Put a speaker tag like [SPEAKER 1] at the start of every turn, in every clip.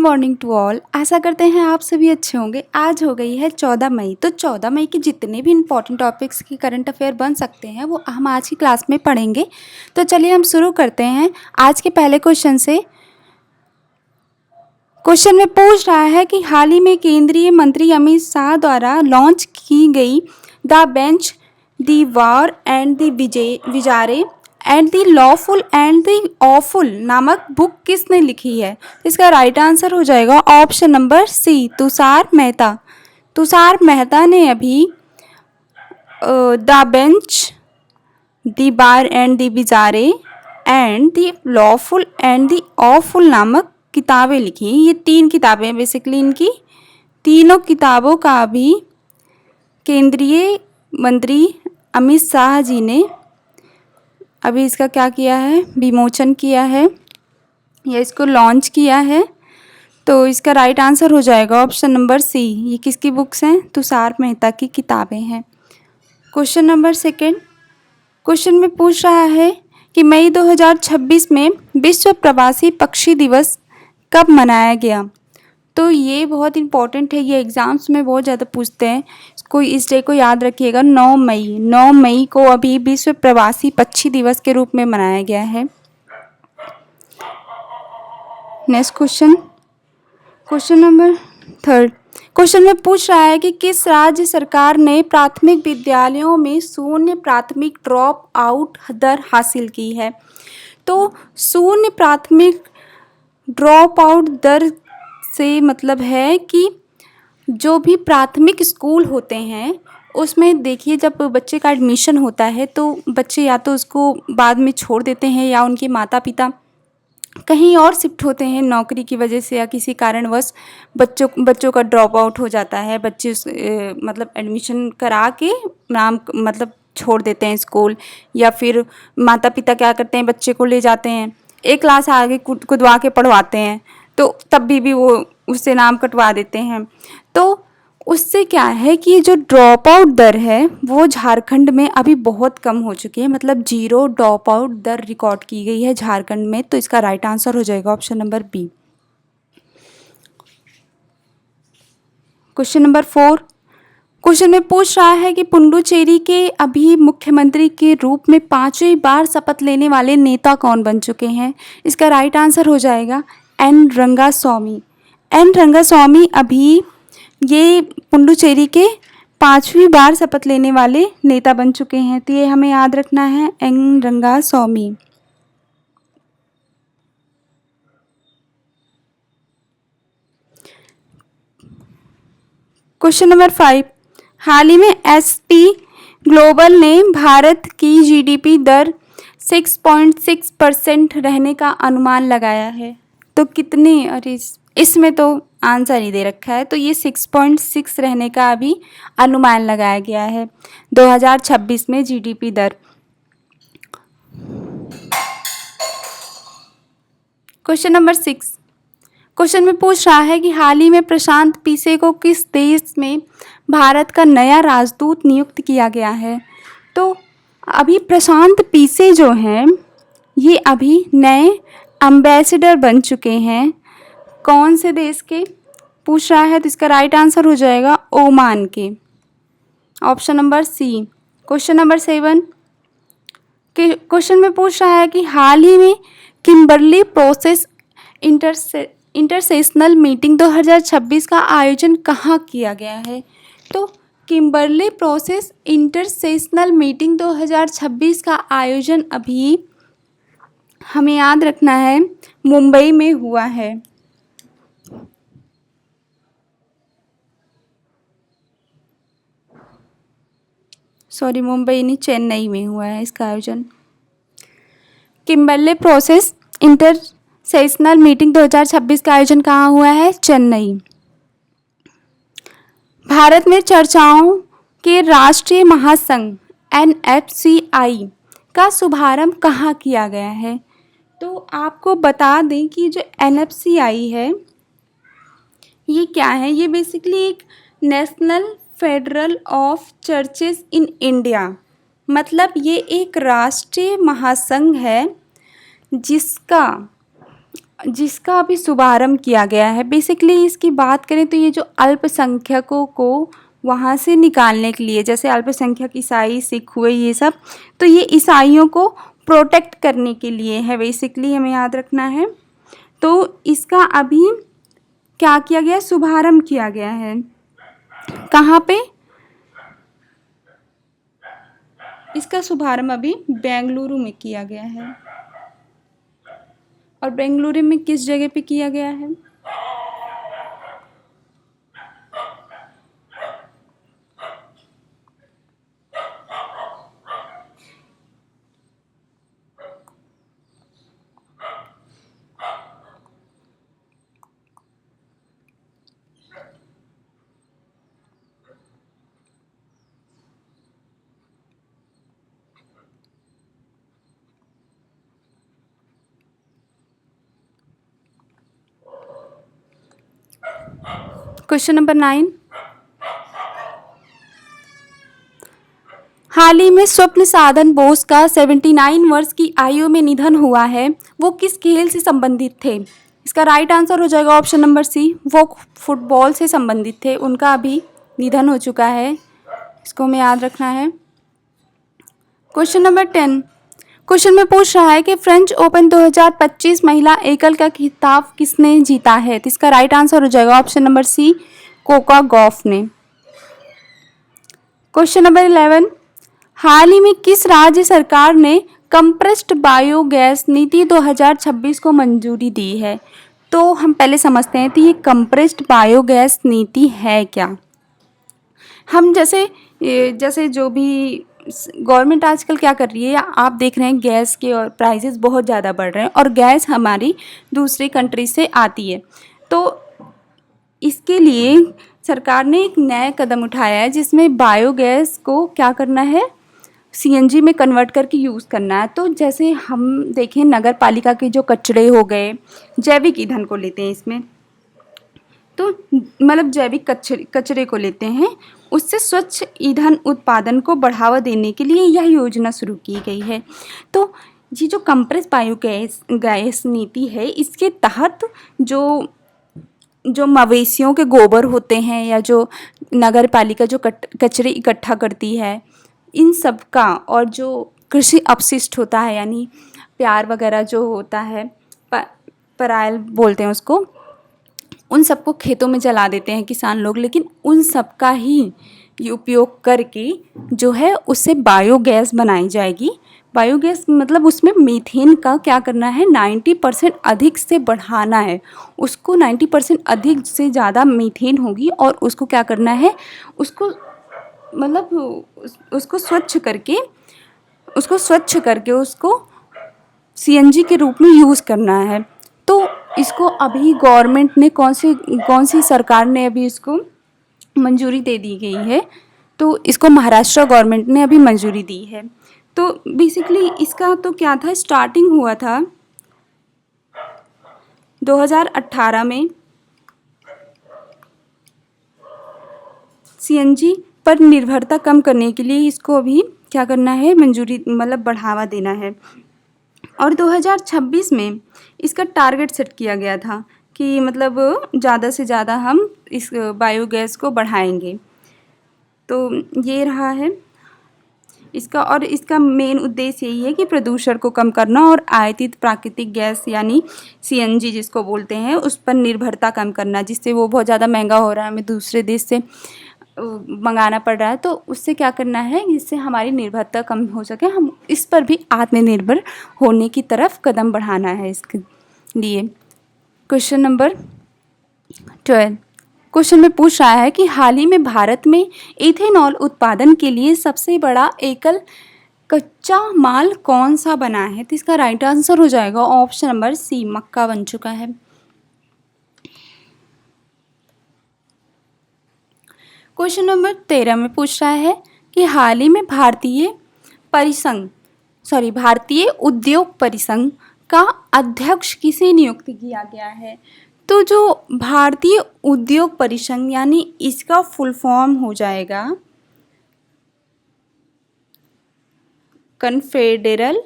[SPEAKER 1] Morning to all. आशा करते हैं आप सभी अच्छे होंगे। आज हो गई है 14 मई, तो 14 मई के जितने भी इम्पॉर्टेंट टॉपिक्स की करंट अफेयर बन सकते हैं वो हम आज की क्लास में पढ़ेंगे। तो चलिए हम शुरू करते हैं आज के पहले क्वेश्चन से। क्वेश्चन में पूछ रहा है कि हाल ही में केंद्रीय मंत्री अमित शाह द्वारा लॉन्च की गई the bench, the bar and the bizarre and the lawful and the awful नामक बुक किसने लिखी है? इसका राइट आंसर हो जाएगा option number C, Tushar Mehta. Tushar Mehta ने अभी the bench, the bar and the bizarre and the lawful and the awful नामक किताबें लिखी। ये 3 किताबें बेसिकली, इनकी तीनों किताबों का भी केंद्रीय मंत्री अमित शाह जी ने अभी इसका क्या किया है, विमोचन किया है या इसको लॉन्च किया है। तो इसका राइट आंसर हो जाएगा ऑप्शन नंबर सी। ये किसकी बुक्स हैं? तुषार मेहता की किताबें हैं। Question number second. क्वेश्चन में पूछ रहा है कि मई 2026 में विश्व प्रवासी पक्षी दिवस कब मनाया गया? तो ये बहुत इम्पॉर्टेंट है, ये एग्ज़ाम्स में बहुत ज़्यादा पूछते हैं। कोई इस डे को याद रखिएगा, 9 मई को अभी विश्व प्रवासी पक्षी दिवस के रूप में मनाया गया है। Next question, question number third. Question में पूछ रहा है कि किस राज्य सरकार ने प्राथमिक विद्यालयों में शून्य प्राथमिक ड्रॉप आउट दर हासिल की है? तो शून्य प्राथमिक ड्रॉप आउट दर से मतलब है कि जो भी प्राथमिक स्कूल होते हैं उसमें देखिए, जब बच्चे का एडमिशन होता है तो बच्चे या तो उसको बाद में छोड़ देते हैं या उनके माता पिता कहीं और शिफ्ट होते हैं नौकरी की वजह से या किसी कारणवश बच्चों का ड्रॉप आउट हो जाता है। बच्चे मतलब एडमिशन करा के नाम मतलब छोड़ देते हैं स्कूल, या फिर माता पिता क्या करते हैं, बच्चे को ले जाते हैं एक क्लास आगे कुदवा के पढ़वाते हैं, तो तब भी वो उससे नाम कटवा देते हैं। तो उससे क्या है कि जो ड्रॉप आउट दर है वो झारखंड में अभी बहुत कम हो चुकी है, मतलब 0 ड्रॉप आउट दर रिकॉर्ड की गई है झारखंड में। तो इसका राइट आंसर हो जाएगा option number B. Question number 4। Question में पूछ रहा है कि पुडुचेरी के अभी मुख्यमंत्री के रूप में 5वीं बार शपथ लेने वाले नेता कौन बन चुके हैं? इसका राइट आंसर हो जाएगा एन रंगास्वामी। एन रंगास्वामी अभी ये पुडुचेरी के 5वीं बार शपथ लेने वाले नेता बन चुके हैं। तो ये हमें याद रखना है, एन रंगास्वामी। Question number 5। हाल ही में एसपी ग्लोबल ने भारत की जीडीपी दर 6.6% रहने का अनुमान लगाया है। तो कितने, अरे इसमें तो आंसर ही दे रखा है, तो ये 6.6 रहने का अभी अनुमान लगाया गया है 2026 में जीडीपी दर। Question number 6। क्वेश्चन में पूछ रहा है कि हाल ही में प्रशांत पीसे को किस देश में भारत का नया राजदूत नियुक्त किया गया है? तो अभी प्रशांत पीसे जो हैं ये अभी नए एम्बेसडर बन चुके हैं। कौन से देश के पूछ रहा है? तो इसका राइट आंसर हो जाएगा ओमान के, option number C. Question number 7। Question में पूछ रहा है कि हाल ही में किम्बरली प्रोसेस इंटरसेशनल मीटिंग 2026 का आयोजन कहाँ किया गया है? तो किम्बरली प्रोसेस इंटरसेशनल मीटिंग 2026 का आयोजन अभी हमें याद रखना है मुंबई में हुआ है। सॉरी, मुंबई नहीं, चेन्नई में हुआ है इसका आयोजन। किम्बरली प्रोसेस इंटरसेशनल मीटिंग 2026 का आयोजन कहाँ हुआ है? चेन्नई। भारत में चर्चाओं के राष्ट्रीय महासंघ NFCI का शुभारंभ कहाँ किया गया है? तो आपको बता दें कि जो NFCI है ये क्या है, ये बेसिकली एक national federal of churches in India, मतलब ये एक राष्ट्रीय महासंघ है जिसका जिसका अभी शुभारंभ किया गया है। बेसिकली इसकी बात करें तो ये जो अल्पसंख्यकों को वहाँ से निकालने के लिए, जैसे अल्पसंख्यक ईसाई, सिख हुए, ये सब, तो ये ईसाइयों को प्रोटेक्ट करने के लिए है, बेसिकली हमें याद रखना है। तो इसका अभी क्या किया गया, शुभारंभ किया गया है। कहाँ पे? इसका शुभारंभ अभी बेंगलुरु में किया गया है। और बेंगलुरु में किस जगह पे किया गया है? क्वेश्चन नंबर 9, हाल ही में स्वप्न साधन बोस का 79 वर्ष की आयु में निधन हुआ है। वो किस खेल से संबंधित थे? इसका राइट आंसर हो जाएगा ऑप्शन नंबर सी, वो फुटबॉल से संबंधित थे। उनका अभी निधन हो चुका है, इसको हमें याद रखना है। क्वेश्चन नंबर 10, क्वेश्चन में पूछ रहा है कि फ्रेंच ओपन 2025 महिला एकल का खिताब किसने जीता है? तो इसका राइट आंसर हो जाएगा option number C, Coco Gauff ने। क्वेश्चन नंबर 11, हाल ही में किस राज्य सरकार ने कंप्रेस्ड बायोगैस नीति 2026 को मंजूरी दी है? तो हम पहले समझते हैं कि ये कंप्रेस्ड बायोगैस नीति है क्या। हम जैसे जो भी गवर्नमेंट आजकल क्या कर रही है, आप देख रहे हैं गैस के और प्राइसेस बहुत ज़्यादा बढ़ रहे हैं और गैस हमारी दूसरी कंट्री से आती है। तो इसके लिए सरकार ने एक नया कदम उठाया है जिसमें बायोगैस को क्या करना है, सीएनजी में कन्वर्ट करके यूज़ करना है। तो जैसे हम देखें नगर पालिका के जो कचरे हो गए, जैविक ईंधन को लेते हैं इसमें, तो मतलब जैविक कचरे को लेते हैं, उससे स्वच्छ ईंधन उत्पादन को बढ़ावा देने के लिए यह योजना शुरू की गई है। तो ये जो कंप्रेस बायोगैस गैस नीति है, इसके तहत जो मवेशियों के गोबर होते हैं या जो नगर पालिका जो कचरे इकट्ठा करती है, इन सब का, और जो कृषि अपशिष्ट होता है यानी प्यार वगैरह जो होता है, परायल बोलते हैं उसको, उन सबको खेतों में जला देते हैं किसान लोग। लेकिन उन सब का ही ये उपयोग करके जो है उससे बायोगैस बनाई जाएगी। बायोगैस मतलब उसमें मीथेन का क्या करना है, 90% अधिक से बढ़ाना है उसको, 90% अधिक से ज़्यादा मीथेन होगी और उसको क्या करना है, उसको मतलब उसको स्वच्छ करके उसको सीएनजी के रूप में यूज़ करना है। तो इसको अभी गवर्नमेंट ने कौन सी सरकार ने अभी इसको मंजूरी दे दी गई है, तो इसको महाराष्ट्र गवर्नमेंट ने अभी मंजूरी दी है। तो बेसिकली इसका तो क्या था, स्टार्टिंग हुआ था 2018 में सीएनजी पर निर्भरता कम करने के लिए इसको अभी क्या करना है, मंजूरी मतलब बढ़ावा देना है। और 2026 में इसका टारगेट सेट किया गया था कि मतलब ज़्यादा से ज़्यादा हम इस बायोगैस को बढ़ाएंगे। तो ये रहा है इसका, और इसका मेन उद्देश्य यही है कि प्रदूषण को कम करना और आयातित प्राकृतिक गैस यानी सीएनजी जिसको बोलते हैं उस पर निर्भरता कम करना, जिससे वो बहुत ज़्यादा महंगा हो रहा है, हमें दूसरे देश से मंगाना पड़ रहा है। तो उससे क्या करना है, जिससे हमारी निर्भरता कम हो सके, हम इस पर भी आत्मनिर्भर होने की तरफ कदम बढ़ाना है इसके लिए। क्वेश्चन नंबर 12, क्वेश्चन में पूछ रहा है कि हाल ही में भारत में इथेनॉल उत्पादन के लिए सबसे बड़ा एकल कच्चा माल कौन सा बना है? तो इसका राइट आंसर हो जाएगा ऑप्शन नंबर सी, मक्का बन चुका है। क्वेश्चन नंबर 13 में पूछ रहा है कि हाल ही में भारतीय उद्योग परिसंघ का अध्यक्ष किसे नियुक्त किया गया है? तो जो भारतीय उद्योग परिसंघ यानी इसका फुल फॉर्म हो जाएगा कन्फेडरल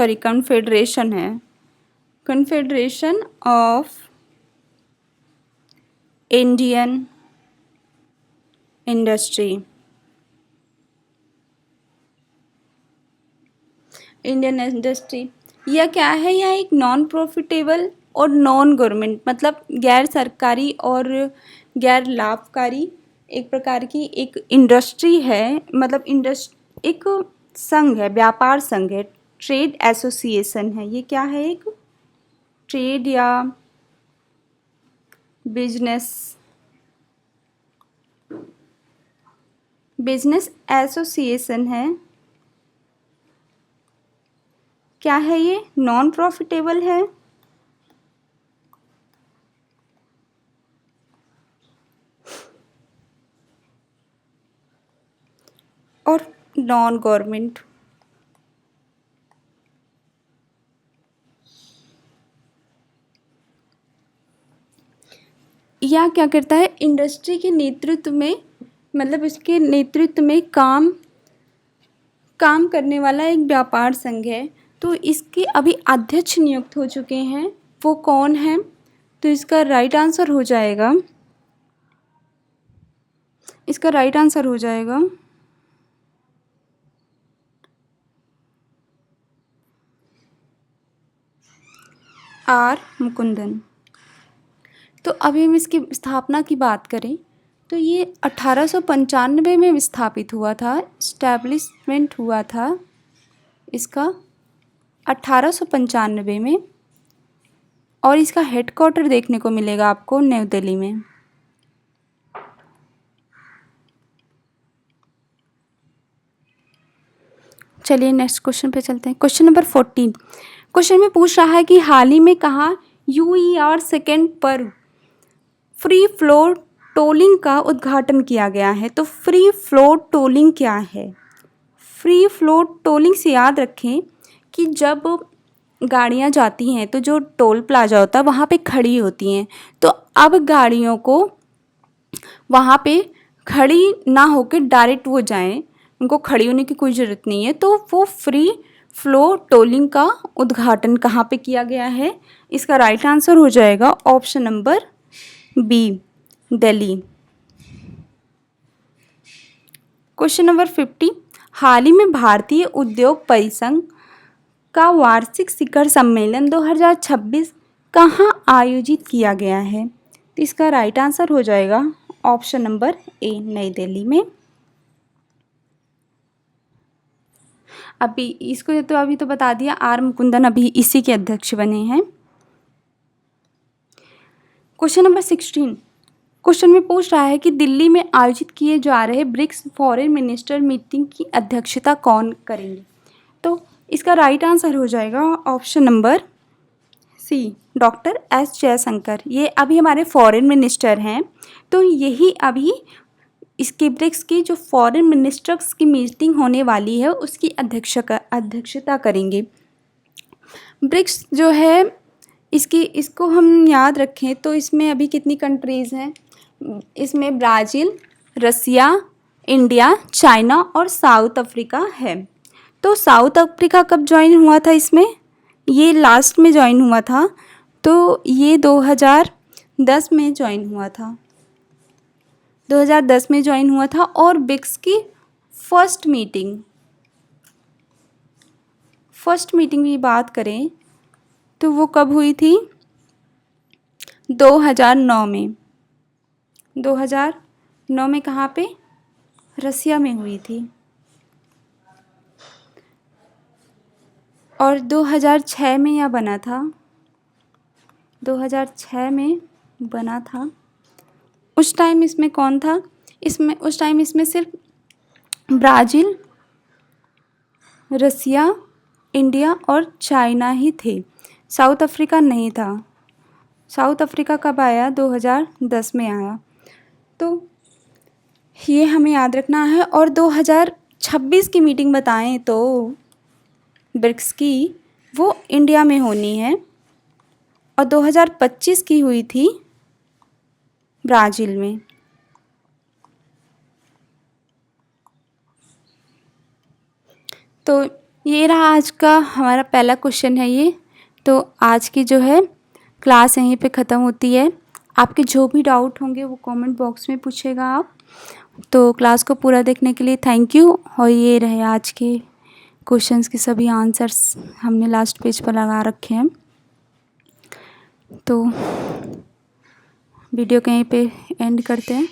[SPEAKER 1] कन्फेडरेशन है, confederation of Indian industry, Indian industry. यह क्या है, यह एक नॉन प्रॉफिटेबल और नॉन गवर्नमेंट, मतलब गैर सरकारी और गैर लाभकारी एक प्रकार की एक इंडस्ट्री है, मतलब एक संघ है, व्यापार संघ है, ट्रेड एसोसिएशन है। ये क्या है, एक ट्रेड या बिजनेस एसोसिएशन है। क्या है ये, नॉन प्रॉफिटेबल है और नॉन गवर्नमेंट। या क्या करता है, इंडस्ट्री के नेतृत्व में, मतलब इसके नेतृत्व में काम करने वाला एक व्यापार संघ है। तो इसके अभी अध्यक्ष नियुक्त हो चुके हैं, वो कौन है? तो इसका राइट आंसर हो जाएगा, आर मुकुंदन। तो अभी हम इसकी स्थापना की बात करें तो ये 1895 में स्थापित हुआ था, इस्टेब्लिशमेंट हुआ था इसका 1895 में, और इसका हेडक्वार्टर देखने को मिलेगा आपको नई दिल्ली में। चलिए नेक्स्ट क्वेश्चन पे चलते हैं। Question number 14। क्वेश्चन में पूछ रहा है कि हाल ही में कहाँ यूईआर सेकेंड पर फ्री फ्लोर टोलिंग का उद्घाटन किया गया है। तो फ्री फ्लोर टोलिंग क्या है? फ्री फ्लोर टोलिंग से याद रखें कि जब गाड़ियाँ जाती हैं तो जो टोल प्लाजा होता है वहाँ पे खड़ी होती हैं, तो अब गाड़ियों को वहाँ पे खड़ी ना होकर डायरेक्ट वो जाएं, उनको खड़ी होने की कोई ज़रूरत नहीं है। तो वो फ्री फ्लो टोलिंग का उद्घाटन कहाँ पे किया गया है? इसका राइट आंसर हो जाएगा option number B, Delhi. Question number 50। हाल ही में भारतीय उद्योग परिसंघ का वार्षिक शिखर सम्मेलन 2026 कहाँ आयोजित किया गया है? तो इसका राइट आंसर हो जाएगा ऑप्शन नंबर ए, नई दिल्ली में। अभी तो बता दिया, आर मुकुंदन अभी इसी के अध्यक्ष बने हैं। Question number 16। क्वेश्चन में पूछ रहा है कि दिल्ली में आयोजित किए जा रहे ब्रिक्स फॉरेन मिनिस्टर मीटिंग की अध्यक्षता कौन करेंगे? तो इसका राइट आंसर हो जाएगा option number C, doctor S Jaishankar. ये अभी हमारे फॉरेन मिनिस्टर हैं, तो यही अभी इसके ब्रिक्स की जो फॉरेन मिनिस्टर्स की मीटिंग होने वाली है उसकी अध्यक्षता करेंगे। ब्रिक्स जो है इसको हम याद रखें तो इसमें अभी कितनी कंट्रीज़ हैं? इसमें ब्राज़ील, रसिया, इंडिया, चाइना और साउथ अफ्रीका है। तो साउथ अफ्रीका कब ज्वाइन हुआ था इसमें? ये लास्ट में ज्वाइन हुआ था, तो ये 2010 में ज्वाइन हुआ था, 2010 में ज्वाइन हुआ था। और ब्रिक्स की फर्स्ट मीटिंग की बात करें तो वो कब हुई थी? 2009 में। 2009 में कहाँ पे? रसिया में हुई थी। और 2006 में यह बना था, 2006 में बना था। उस टाइम इसमें कौन था? उस टाइम इसमें सिर्फ ब्राज़ील, रसिया, इंडिया और चाइना ही थे, साउथ अफ्रीका नहीं था। साउथ अफ्रीका कब आया? 2010 में आया। तो ये हमें याद रखना है। और 2026 की मीटिंग बताएं तो ब्रिक्स की, वो इंडिया में होनी है, और 2025 की हुई थी ब्राज़ील में। तो ये रहा आज का हमारा पहला क्वेश्चन है ये। तो आज की जो है क्लास यहीं पे ख़त्म होती है। आपके जो भी डाउट होंगे वो कमेंट बॉक्स में पूछेगा आप। तो क्लास को पूरा देखने के लिए थैंक यू। और ये रहे आज के क्वेश्चंस के सभी आंसर्स हमने लास्ट पेज पर लगा रखे हैं। तो वीडियो कहीं पे एंड करते हैं।